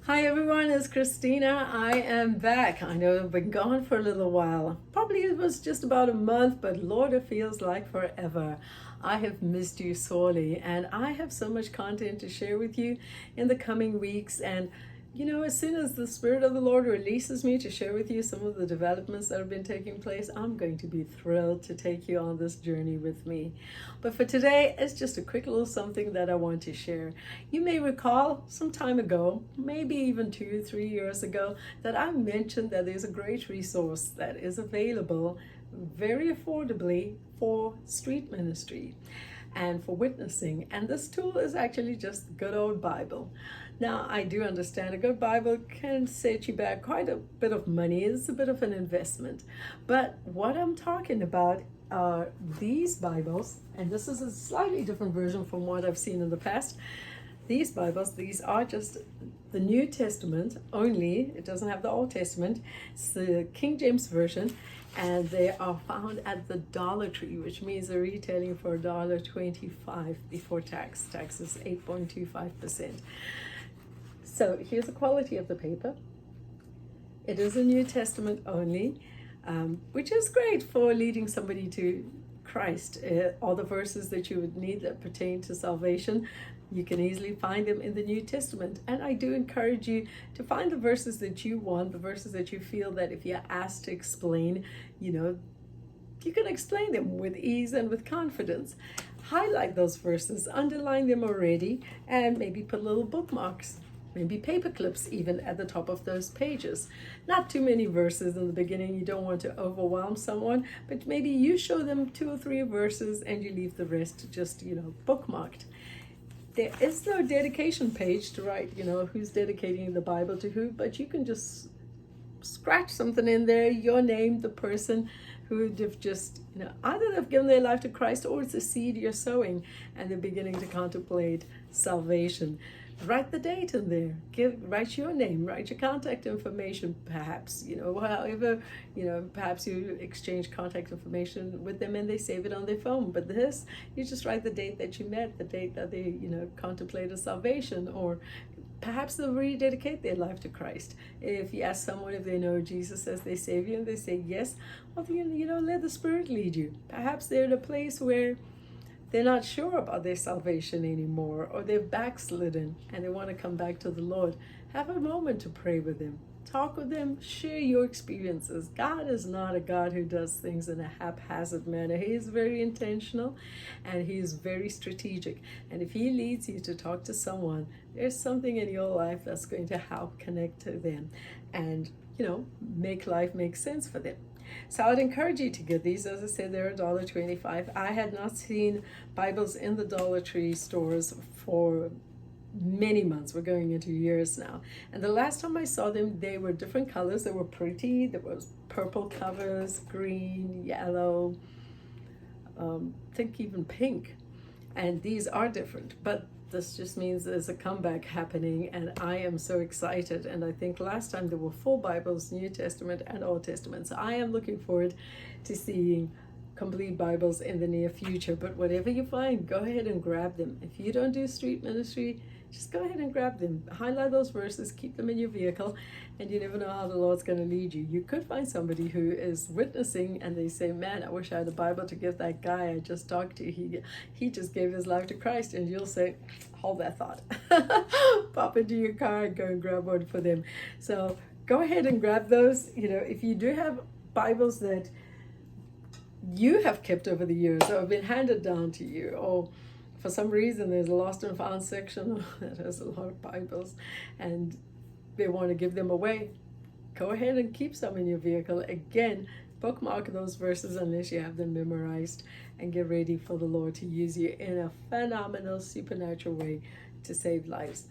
Hi everyone, it's Christina. I am back. I know I've been gone for a little while. Probably it was just about a month, but Lord, it feels like forever. I have missed you sorely, and I have so much content to share with you in the coming weeks. And as soon as the Spirit of the Lord releases me to share with you some of the developments that have been taking place, I'm going to be thrilled to take you on this journey with me. But for today, it's just a quick little something that I want to share. You may recall some time ago, maybe even 2, 3 years ago, that I mentioned that there's a great resource that is available very affordably for street ministry and for witnessing. And this tool is actually just the good old Bible. Now, I do understand a good Bible can set you back quite a bit of money. It's a bit of an investment. But what I'm talking about are these Bibles, and this is a slightly different version from what I've seen in the past. These Bibles, these are just the New Testament only. It doesn't have the Old Testament. It's the King James Version, and they are found at the Dollar Tree, which means they're retailing for $1.25 before tax. Tax is 8.25%. So here's the quality of the paper. It is a New Testament only, which is great for leading somebody to Christ. All the verses that you would need that pertain to salvation, you can easily find them in the New Testament. And I do encourage you to find the verses that you want, the verses that you feel that if you're asked to explain, you can explain them with ease and with confidence. Highlight those verses, underline them already, and maybe put little bookmarks, maybe paper clips even at the top of those pages. Not too many verses in the beginning. You don't want to overwhelm someone, but maybe you show them 2 or 3 verses and you leave the rest just, bookmarked. There is no dedication page to write, who's dedicating the Bible to who, but you can just scratch something in there, your name, the person who they've just, either they've given their life to Christ or it's a seed you're sowing and they're beginning to contemplate salvation. Write the date in there. Write your name. Write your contact information. Perhaps however perhaps you exchange contact information with them and they save it on their phone. But this, you just write the date that you met, the date that they contemplated salvation, or perhaps they'll rededicate their life to Christ. If you ask someone if they know Jesus as their Savior and they say yes, well, let the Spirit lead you. Perhaps they're in a place where they're not sure about their salvation anymore, or they're backslidden and they want to come back to the Lord. Have a moment to pray with them. Talk with them. Share your experiences. God is not a God who does things in a haphazard manner. He is very intentional and He is very strategic. And if He leads you to talk to someone, there's something in your life that's going to help connect to them and, make life make sense for them. So I would encourage you to get these. As I said, they're $1.25. I had not seen Bibles in the Dollar Tree stores for many months. We're going into years now. And the last time I saw them, they were different colors. They were pretty. There was purple covers, green, yellow, I think even pink. And these are different, but this just means there's a comeback happening, and I am so excited. And I think last time there were 4 Bibles, New Testament and Old Testament. So I am looking forward to seeing complete Bibles in the near future. But whatever you find, go ahead and grab them. If you don't do street ministry, just go ahead and grab them. Highlight those verses, keep them in your vehicle, and you never know how the Lord's going to lead you. You could find somebody who is witnessing and they say, man, I wish I had a Bible to give that guy I just talked to. He just gave his life to Christ. And you'll say, hold that thought. Pop into your car and go and grab one for them. So go ahead and grab those. If you do have Bibles that you have kept over the years or have been handed down to you, or for some reason there's a lost and found section that has a lot of Bibles and they want to give them away, go ahead and keep some in your vehicle. Again, bookmark those verses unless you have them memorized, and get ready for the Lord to use you in a phenomenal supernatural way to save lives.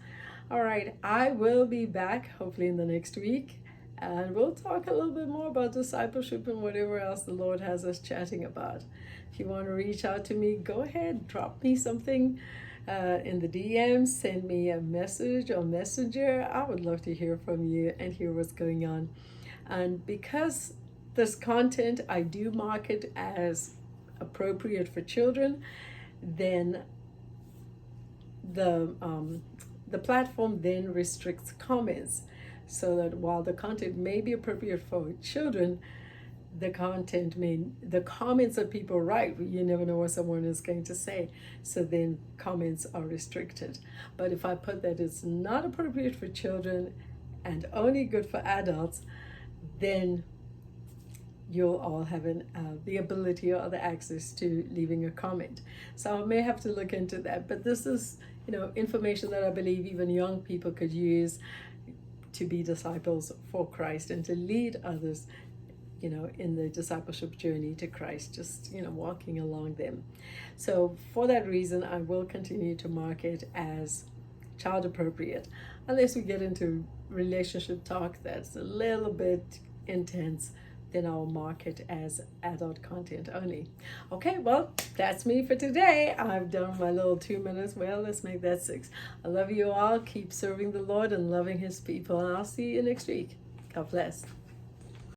All right, I will be back hopefully in the next week, and we'll talk a little bit more about discipleship and whatever else the Lord has us chatting about. If you want to reach out to me, go ahead, drop me something in the DMs, send me a message or messenger. I would love to hear from you and hear what's going on. And because this content I do market as appropriate for children, then the the platform then restricts comments, so that while the content may be appropriate for children, the comments that people write, you never know what someone is going to say, so then comments are restricted. But if I put that it's not appropriate for children and only good for adults, then you'll all have the ability or the access to leaving a comment. So I may have to look into that, but this is information that I believe even young people could use to be disciples for Christ and to lead others in the discipleship journey to Christ, just walking along them. So for that reason, I will continue to mark it as child appropriate, unless we get into relationship talk that's a little bit intense, then I'll mark it as adult content only. Okay, well, that's me for today. I've done my little 2 minutes. Well, let's make that 6. I love you all. Keep serving the Lord and loving his people, and I'll see you next week. God bless.